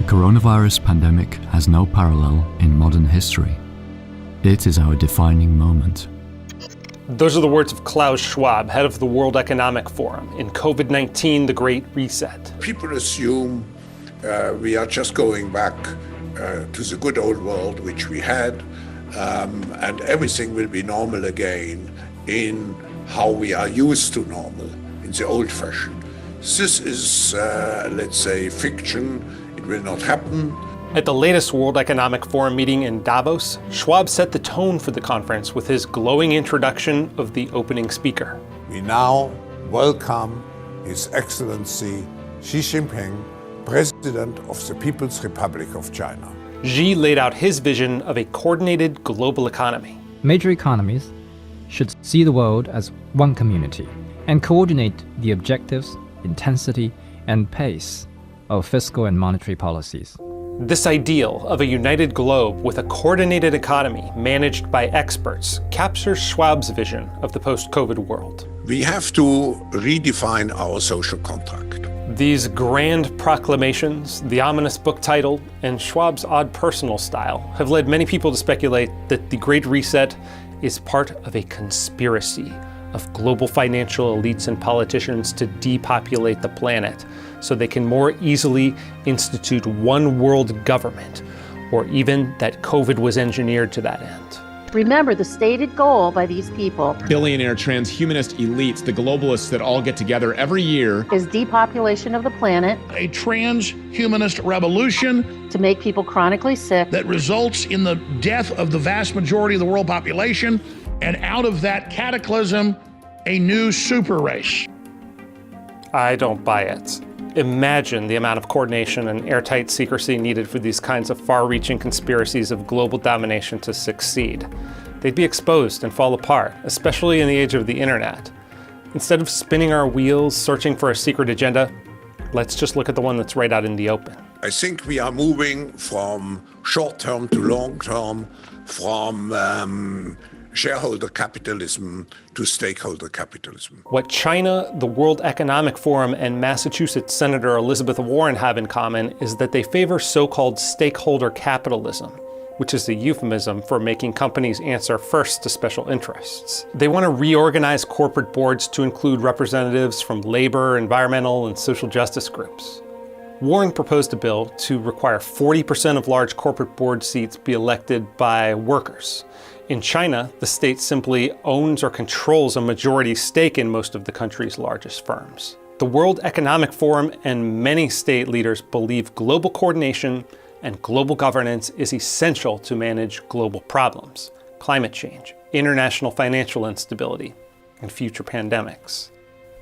coronavirus pandemic has no parallel in modern history. It is our defining moment. Those are the words of Klaus Schwab, head of the World Economic Forum, in COVID-19, the Great Reset. People assume we are just going back to the good old world which we had, and everything will be normal again in how we are used to normal, in the old fashion. This is, let's say, fiction. It will not happen. At the latest World Economic Forum meeting in Davos, Schwab set the tone for the conference with his glowing introduction of the opening speaker. We now welcome His Excellency Xi Jinping, President of the People's Republic of China. Xi laid out his vision of a coordinated global economy. Major economies should see the world as one community and coordinate the objectives, intensity, and pace of fiscal and monetary policies. This ideal of a united globe with a coordinated economy managed by experts captures Schwab's vision of the post-COVID world. We have to redefine our social contract. These grand proclamations, the ominous book title, and Schwab's odd personal style have led many people to speculate that the Great Reset is part of a conspiracy of global financial elites and politicians to depopulate the planet so they can more easily institute one world government, or even that COVID was engineered to that end. Remember, the stated goal by these people, billionaire transhumanist elites, the globalists that all get together every year, is depopulation of the planet, a transhumanist revolution to make people chronically sick, that results in the death of the vast majority of the world population, and out of that cataclysm, a new super race. I don't buy it. Imagine the amount of coordination and airtight secrecy needed for these kinds of far-reaching conspiracies of global domination to succeed. They'd be exposed and fall apart, especially in the age of the internet. Instead of spinning our wheels searching for a secret agenda, let's just look at the one that's right out in the open. I think we are moving from short-term to long-term, from shareholder capitalism to stakeholder capitalism. What China, the World Economic Forum, and Massachusetts Senator Elizabeth Warren have in common is that they favor so-called stakeholder capitalism, which is a euphemism for making companies answer first to special interests. They want to reorganize corporate boards to include representatives from labor, environmental, and social justice groups. Warren proposed a bill to require 40% of large corporate board seats be elected by workers. In China, the state simply owns or controls a majority stake in most of the country's largest firms. The World Economic Forum and many state leaders believe global coordination and global governance is essential to manage global problems, climate change, international financial instability, and future pandemics.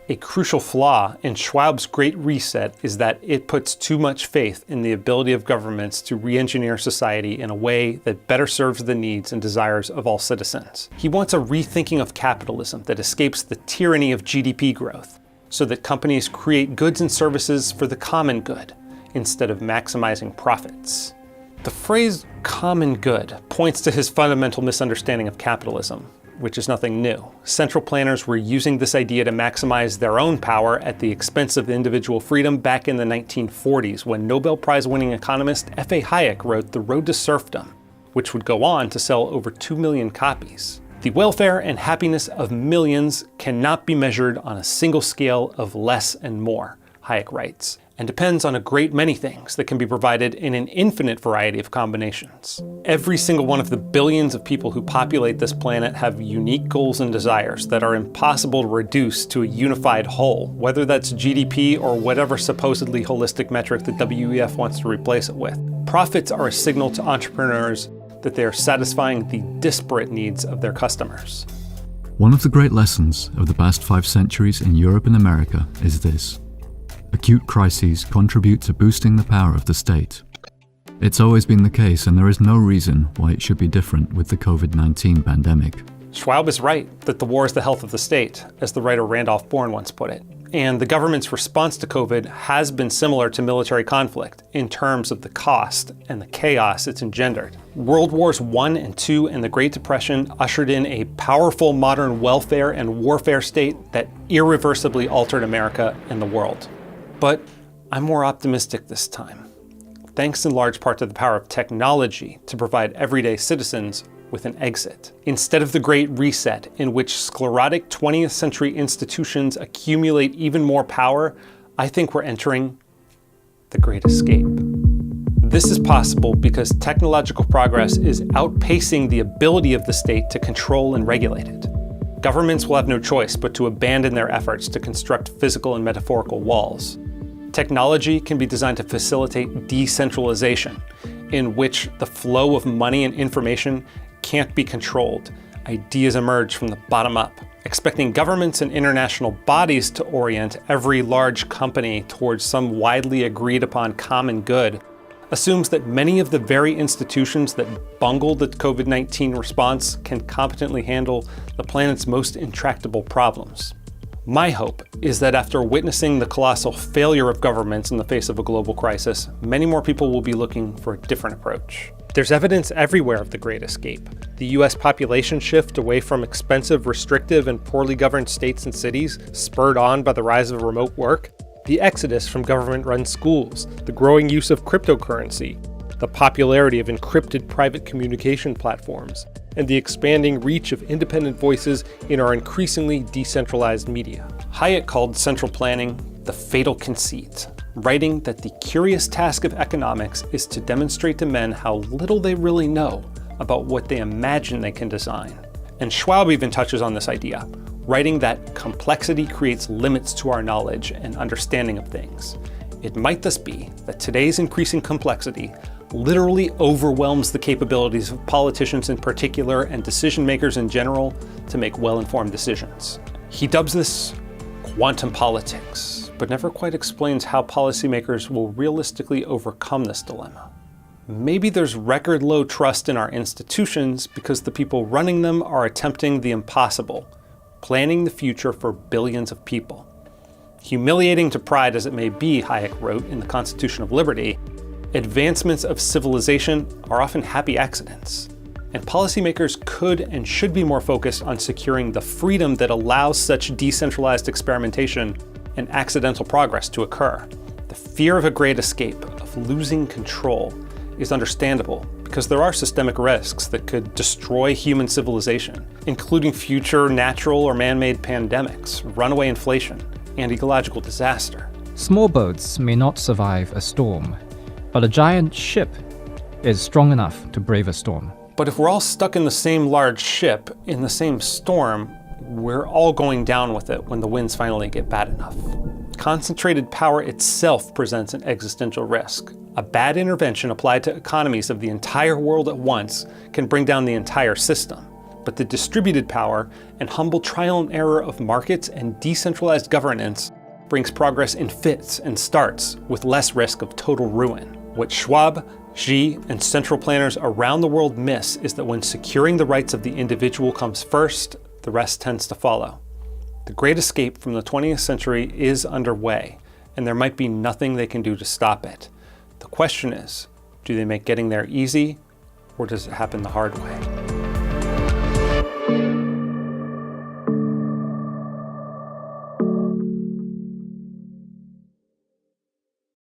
A crucial flaw in Schwab's Great Reset is that it puts too much faith in the ability of governments to re-engineer society in a way that better serves the needs and desires of all citizens. He wants a rethinking of capitalism that escapes the tyranny of GDP growth, so that companies create goods and services for the common good, instead of maximizing profits. The phrase common good points to his fundamental misunderstanding of capitalism, which is nothing new. Central planners were using this idea to maximize their own power at the expense of individual freedom back in the 1940s, when Nobel Prize-winning economist F.A. Hayek wrote The Road to Serfdom, which would go on to sell over 2 million copies. The welfare and happiness of millions cannot be measured on a single scale of less and more, Hayek writes, and depends on a great many things that can be provided in an infinite variety of combinations. Every single one of the billions of people who populate this planet have unique goals and desires that are impossible to reduce to a unified whole, whether that's GDP or whatever supposedly holistic metric that WEF wants to replace it with. Profits are a signal to entrepreneurs that they are satisfying the disparate needs of their customers. One of the great lessons of the past 5 centuries in Europe and America is this: acute crises contribute to boosting the power of the state. It's always been the case, and there is no reason why it should be different with the COVID-19 pandemic. Schwab is right that the war is the health of the state, as the writer Randolph Bourne once put it. And the government's response to COVID has been similar to military conflict in terms of the cost and the chaos it's engendered. World Wars I and II and the Great Depression ushered in a powerful modern welfare and warfare state that irreversibly altered America and the world. But I'm more optimistic this time. thanks in large part to the power of technology to provide everyday citizens with an exit. Instead of the Great Reset, in which sclerotic 20th century institutions accumulate even more power, I think we're entering the Great Escape. This is possible because technological progress is outpacing the ability of the state to control and regulate it. Governments will have no choice but to abandon their efforts to construct physical and metaphorical walls. Technology can be designed to facilitate decentralization, in which the flow of money and information can't be controlled. Ideas emerge from the bottom up. Expecting governments and international bodies to orient every large company towards some widely agreed upon common good assumes that many of the very institutions that bungled the COVID-19 response can competently handle the planet's most intractable problems. My hope is that after witnessing the colossal failure of governments in the face of a global crisis, many more people will be looking for a different approach. There's evidence everywhere of the Great Escape. The US population shift away from expensive, restrictive, and poorly governed states and cities, spurred on by the rise of remote work, the exodus from government-run schools, the growing use of cryptocurrency, the popularity of encrypted private communication platforms, and the expanding reach of independent voices in our increasingly decentralized media. Hayek called central planning the fatal conceit, writing that the curious task of economics is to demonstrate to men how little they really know about what they imagine they can design. And Schwab even touches on this idea, writing that complexity creates limits to our knowledge and understanding of things. It might thus be that today's increasing complexity literally overwhelms the capabilities of politicians in particular and decision makers in general to make well-informed decisions. He dubs this quantum politics, but never quite explains how policymakers will realistically overcome this dilemma. Maybe there's record low trust in our institutions because the people running them are attempting the impossible, planning the future for billions of people. Humiliating to pride as it may be, Hayek wrote in The Constitution of Liberty, advancements of civilization are often happy accidents, and policymakers could and should be more focused on securing the freedom that allows such decentralized experimentation and accidental progress to occur. The fear of a great escape, of losing control, is understandable because there are systemic risks that could destroy human civilization, including future natural or man-made pandemics, runaway inflation, and ecological disaster. Small boats may not survive a storm, but a giant ship is strong enough to brave a storm. But if we're all stuck in the same large ship, in the same storm, we're all going down with it when the winds finally get bad enough. Concentrated power itself presents an existential risk. A bad intervention applied to economies of the entire world at once can bring down the entire system. But the distributed power and humble trial and error of markets and decentralized governance brings progress in fits and starts with less risk of total ruin. What Schwab, Xi, and central planners around the world miss is that when securing the rights of the individual comes first, the rest tends to follow. The Great Escape from the 20th century is underway, and there might be nothing they can do to stop it. The question is, do they make getting there easy, or does it happen the hard way?